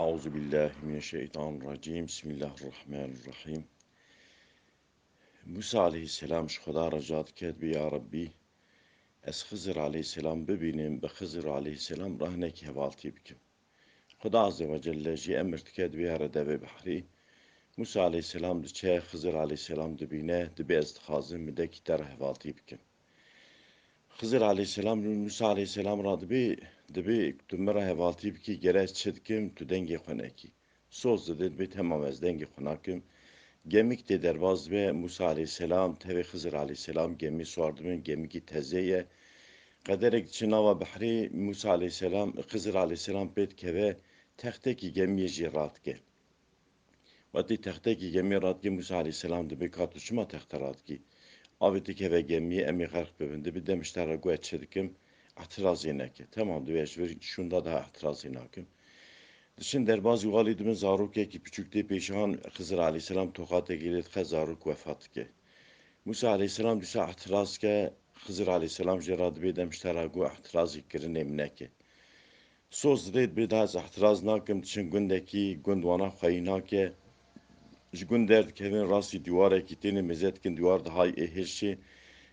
Euzubillahimineşşeytanirracim. Bismillahirrahmanirrahim. Musa aleyhisselam şu kadar ricat ket ya Rabbi. Ez Hızır aleyhisselam bibînim, be Hızır aleyhisselam rahnek hevaltî bikim. Xuda azze ve celle jî emrt ket bîyare devê bihrî. Musa aleyhisselam diçe Hızır aleyhisselam dibîne, dibe ez dixwazim midekî te re hevaltî bikim. Hızır aleyhisselam Musa aleyhisselam ra dibe tu me re hevaltî bikî gerek çi dikim tu dengê xwe nekî. Soz dibe temam ez dengê xwe nakim. Gemik de derbaz ve Musa aleyhisselam teve Hızır aleyhisselam gemi suardımın gemiki tezeye kaderek çınava bahri Musa aleyhisselam Hızır aleyhisselam pet keve tehteki gemiye jiratke. Vati tehteki gemi ratke Musa aleyhisselam de bir katuşma tehte ratki. Aveti keve gemiye emi gark bebinde bir demişler gu etçedikim itiraz yeneke. Tamam diyor şunda da itiraz yenekim. Dışın derbaz yuvalidimiz zaruke ki küçükte peşan Hızır aleyhisselam tokate gelip zaruk vefat ke. Musa aleyhisselam dişe itiraz ke Hızır aleyhisselam cerad be demişler gu itiraz kirin emine ke. Söz dedi bir daha itiraz nakim dışın gündeki gündwana xayina ke. Jgün derdi kevin rasti divare ki teni mezetkin divar daha ehirşi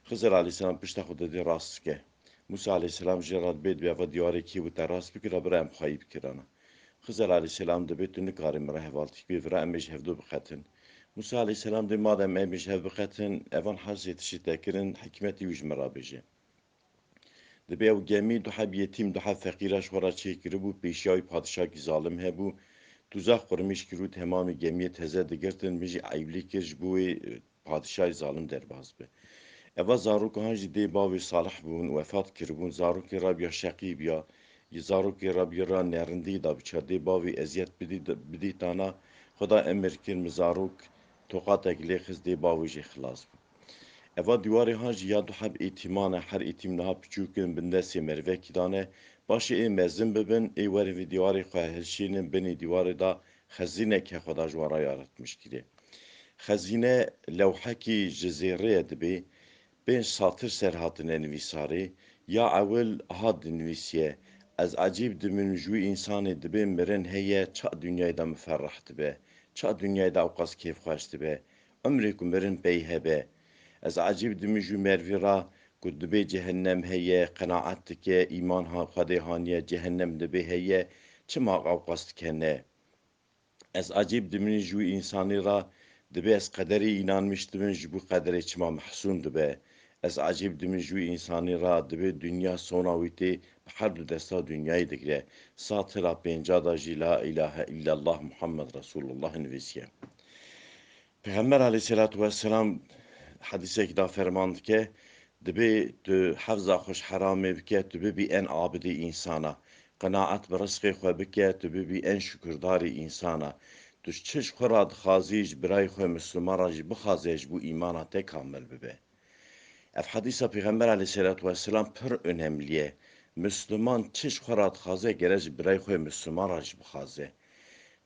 Hızır aleyhisselam pişta xud dedi rast ke. Musa aleyhisselam cerad be ve divare ki bu teras bikira bira em xayib kirana. Hızır aleyhisselam da bütün karim rahvaltik bir vra emiş hevdu bixetin. Musa aleyhisselam da madem emiş hev bixetin evan hazreti şitekirin hikmeti yüz merabece. Da be o gemi du hab yetim du hab fakiraş vara çekiri bu peşyay padişah ki zalim he bu tuzak kurmuş ki ru tamamı gemiye teze digirtin mici ayvli kirj bu padişah zalim derbaz be. Eva zarok hanji de bavi salih bun vefat kirbun zarok rabya şakib ya zarok rabya ra nerindi da biçerde bavi eziyet bidi tana Xuda emir kir zarok toqat ekle xiz de bavi je xilas bu. Eva divari hanji ya du hab itimana her itim naha piçukin binde semerve kidane başı mezin bibin veri vi divari xahirşinin bini divari da xezine ke xuda jwara yaratmış kiri. Xezine levhaki jizere dibi ben satır serhatine nivîsarê ya ewil hat dinivîsiye ez ecîb dimin jû insanê dibe mirin heye ça dünyayê de miferreh dibe ça dünyayê de ewqas kêfxweş dibe ömrê ku mirin pey hebe ez ecîb dimin jû mervî ra ku dibe cehennem heye qenaet dike îman xwedê haniye cehennem dibe heye çima ewqas dikene ez ecîb dimin jû insanî ra dibe ez qederî inanmış dimin ji bu qederê çima mehsûn dibe Ez acib dimin jû insanî ra dibe dünya sona wî tê bi her du desta dünyayê digire. Satıra pênca da jî la ilahe illallah Muhammed Resulullah nivîsiye. Peygamber aleyhissalatu vesselam hadîsekî da ferman dike dibe tu hevza xweş heramê bike tu bibî en abidî insana. Qenaet bi rizqê xwe bike tu bibî en şükürdarî insana. Tu çiş xwe ra dixwazî ji birayê xwe Müslüman ra jî bixwaze ji bo îmana te kamil bibe. Ev hadîsa Peygamber aleyhissalatu vesselam pir önemliye. Müslüman çiş xwe ra dixwaze gere ji birayê xwe Müslüman ra jî bixwaze.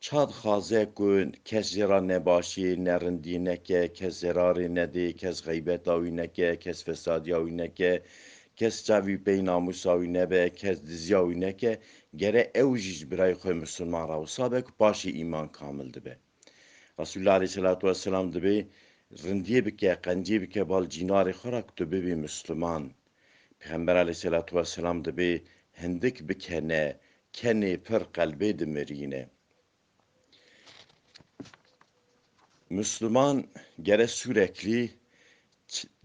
Ça dixwaze ku kes jê ra nebaşî, nerindî neke, kes zerarê nedê, kes xeybeta wî neke, kes fesadiya wî neke, kes çavî pey namusa wî nebe, kes diziya wî neke, gere ew jî ji birayê xwe Müslüman ra wisa be ku paşê îman kamil dibe. Resulullah aleyhissalatu vesselam dibe rindiye bike, qencî bike bal cinarê xwe ra ku tu bibî Müslüman. Peygamber aleyhissalatu vesselam dibe hindik bikene, kenê pir qelbê dimirîne. Müslüman gere sürekli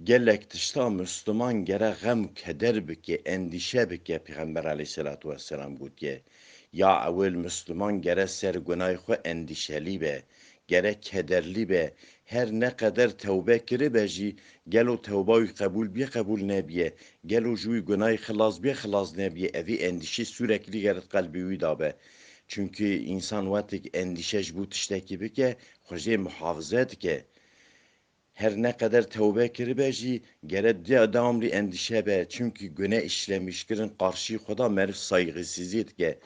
gelek tişta Müslüman gere gem keder bike, endişe bike Peygamber aleyhissalatu vesselam gotiye. Ya evvel Müslüman gere ser günahı xwe endişeli be, gere kederli be, her ne kadar tevbe kiribe jî gelo tevbayı kabul nebiye, gelo jûyî günahı xilas nebiye, evi endişe sürekli geret kalbi wî da be. Çünkü insan watek endişe ji bu tiştekî bike, xwe muhafaza dike. Her ne kadar tevbe kiribe jî gere devamlı endişe be. Çünkü güne işlemişkirin karşı Xuda merif saygısızlık dike.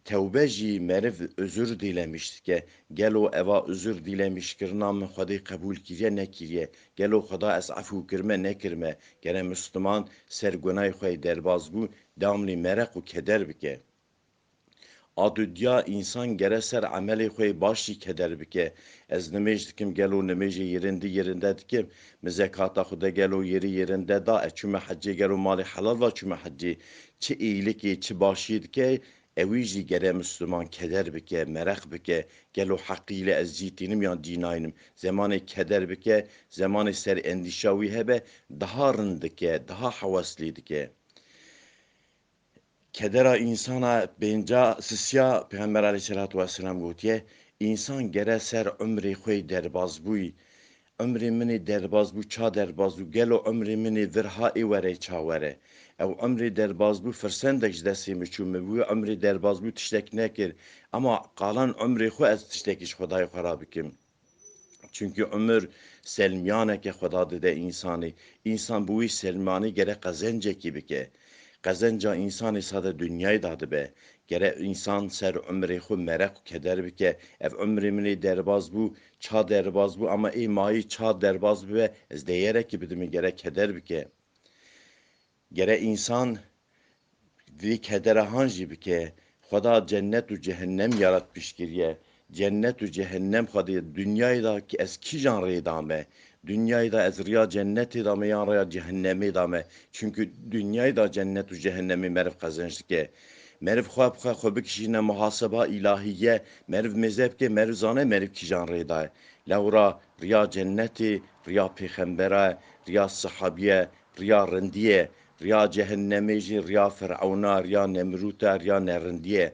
Tevbe jî merif özür dilemiş dike. Gelo eva özür dilemişkirina min Xwedê kabul kiriye nekiriye. Gelo Xuda ez afû kirme nekirme. Gere Müslüman ser günahê xwe derbas bû devamlı merek û keder bike. Adudya insan gere ser ameli xoy başi keder bike. Ez nemej dikim gelo nemej yerinde dikim. Mi zekata xuda gelo yerinde da. Çüme hacci gelo mali halal va çüme hacci. Çi iyiliki çi başi dike. Evi gere Müslüman keder bike, merak bike. Gelo hakkıyla ez zitinim ya dinaynim. Zamanı keder bike, zamanı ser endişavi hebe. Daha rındike, daha havasli dike. Kedera insana benca sisya Peygamber aleyhissalatu vesselam gotiye insan gere ser ömrü xoy derbaz buy ömrü mini derbaz bu ça derbaz bu gelo ömrü mini virhai vere ça vere ev ömrü derbaz bu fırsendek desi miçume bu ömrü derbaz bu tiştek nekir ama kalan ömrü xo ez tiştekiş Xudayı xarabikim. Çünkü ömür selmiyane ke Xuda dede insanı. İnsan bu iş selmani gere kazence gibi ke. Kazanca insan sade dünyayı dadı be. Gere insan ser ömrü xu merak keder bike. Ev ömrümünü derbaz bu, ça derbaz bu ama ey mayi ça derbaz bu ve ez deyerek gibi mi gere keder bike. Gere insan vi kedere hanji bike. Xuda cennet u cehennem yaratmış giriye. Cennet u cehennem xadi dünyayı da ki eski janrı dame. Dünyayı da ez riya cenneti dame ya riya cehennemi dame. Çünkü dünyayı da cennet u cehennemi merif kazançtı ki. Merif xwe bikişîne muhaseba ilahiye, meriv mezheb meriv zane meriv ki janrı da. Lewra riya cenneti, riya peyxembere, riya sahabiye, riya rindiye, riya cehennemi jî, riya Firavuna, riya Nemrûta, riya nerindiye.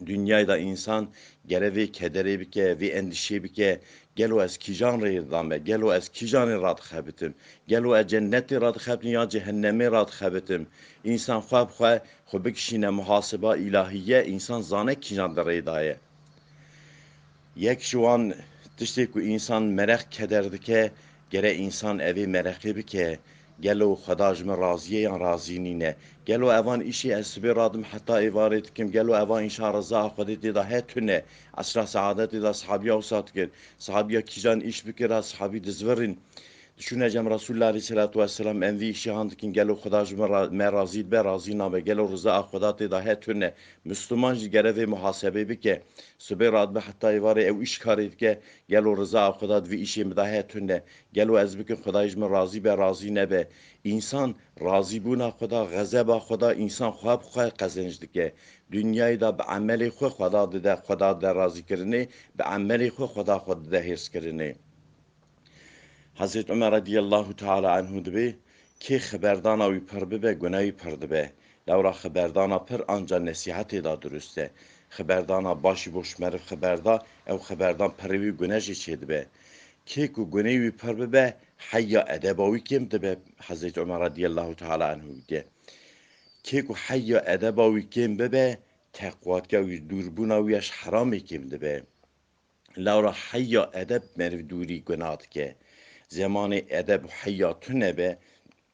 Dünyayı da insan gerevi kederi bike, vi endişe bike, gelo ez kijan reydame, gelo ez kijan rad xebitim, gelo ez cenneti rad xebitim ya cehennemi rad xebitim. İnsan xwe bikişine muhaseba ilahiye, insan zane kijan dereydaye. Yek şu an tiştê ku insan merek keder dike, gere insan evê merekê bike, gelo Xweda ji min razî ye yan razî nîne. Gelo evan îşî ez sibê radim heta êvarê dikim, gelo evan îşa reza Xwedê tê da he tune. Esra saadetê da sahabiya wisa dikir. Sahabiya kîjan îş bikira, sahabî dizvirin. Düşüneceğim Resulullah Aleyhisselatü Vesselam envi işi handikin gelo Xweda ji me razî be razî nabe gelo rıza Xweda tê da he tune. Müslüman jî gerevê muhasebe bike. Sibê radbe heta êvarê ew îş karê dike gelo rıza Xweda di vî işê min da he tune. Gelo ez bikim Xweda ji min razî be razî nebe. İnsan razî bûna Xweda, gezeba Xweda insan xwe bi xwe qezenc dike. Dünyayı da bi emelê xwe Xweda dide Xweda de razîkirinê, bi emelê xwe Xweda xwe dide hêrskirinê. Hazreti Ömer radiyallahu teala anhu dibe ki xeberdana wî pir bibe gunahî pir dibe. Lewra xeberdana pir anca nesihatê da durust e. Xeberdana başî boş meriv xeberda ew xeberdan pirê wî guneh jî çê dibe. Kê ku gunehê wî pir bibe heya edeba wî kêm dibe Hazreti Ömer radiyallahu teala anhu diye. Kê ku heya edeba wî kêm bibe teqwatga wî dûrbûna wî yaş heramê kêm dibe. Lewra heya edeb meriv dûrî gunah dike. Zamanı edeb heya tune be,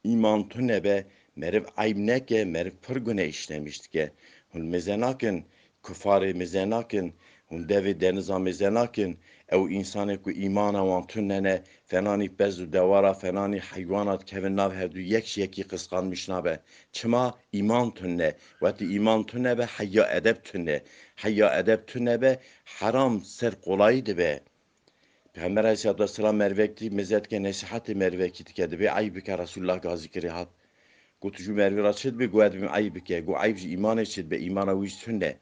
iman tune be, meriv ayb neke, meriv pir gune işlemiştike. Hun mezenakin, kufarê mezenakin, hun devê deniza mezenakin, ew insanê ku îmana wan tune ne, fenanî bez û dewara, fenanî heywanat kevin nav hevdû yekî qısqanmış nabe. Çima îman tune, wetî îman tune be, heya edeb tune. Heya edeb tune be, heram ser kolayı dibe. Peygamber aleyhissalatu vesselam mervekti mezzetke nesihati mervekti kedi be aybike Resulullah gazi kiri hat. Gotucu mervi raçid be goed bim aybike go ayb iman eçid be imana wiş tünne.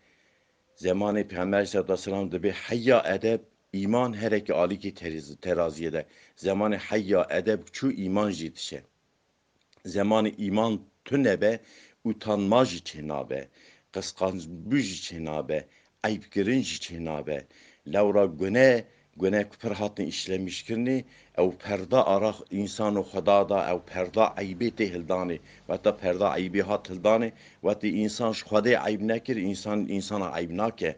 Zamanı Peygamber aleyhissalatu vesselam de be hayya edeb iman hereki aliki teraziyede. Zamanı hayya edeb çu iman jitişe. Zamanı iman tünne be utanma jitinabe. Kıskanç büj jitinabe. Ayb girin jitinabe. Lewra gune pir hatin işlemiş kirini ew perda ara insan û Xweda da ew perda eybê tê hildanê weta perda eybê hat hildanê wetî insan ji Xwedê eyb nekir insana eyb nake.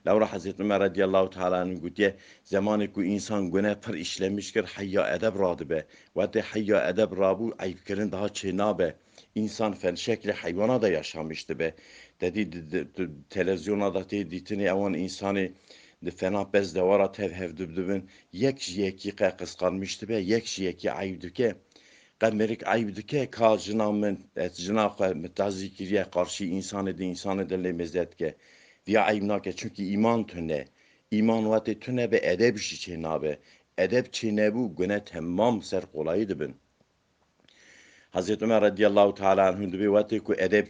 Lewra Hazreti Ömer radiyallahu teala anhu gotiye zamanê ku insan gune pir işlemiş kir heya edeb radibe wetî heya edeb rabû eybkirin daha çê nabe. İnsan fen şekli heywana da yaşamıştı be. Dedi televizyona da tê dîtinê ewan insanê di fena bez de wara tev hevdibdibin yek ji yekî qe qısqanmıştı be yek ji yekî eyb dike qemerik eyb dike ka jina min jina xwe mitazî kiriye qarşî insanê de lê mezet ke Diya ayıp nake çünkü iman tüne. İman vate tüne be edeb şi çenabe. Edeb çenebu güne tamam ser kolayı dibin. Hazreti Ömer radıyallahu teala anh'ın dibi vate ku edeb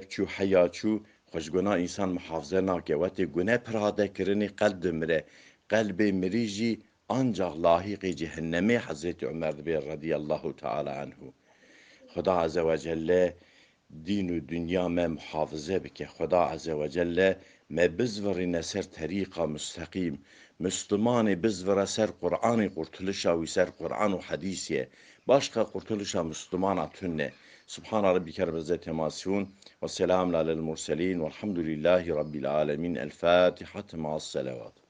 çu, haya çu, hoşguna insan muhafaza nake. Vate güne perade kirini kalb mire. Kalbi mirici ancak lahiqi cehennemi Hazreti Ömer dibi radıyallahu teala anhu. Xuda Azze ve Celle din û dünya me muhafize bike. Xuda Azze ve Celle me bizvirîne ser terîqa müstekîm. Müslümanê bizvire ser Kur'anê kurtuluşa wî ser Kur'an û hadîsê. Başka kurtuluşa Müslümana tünne. Subhana rabbike rabbil izzeti amma yasifûn ve selamun alel murselîn velhamdülillahi rabbil âlemin. El Fatiha ma'as selavat.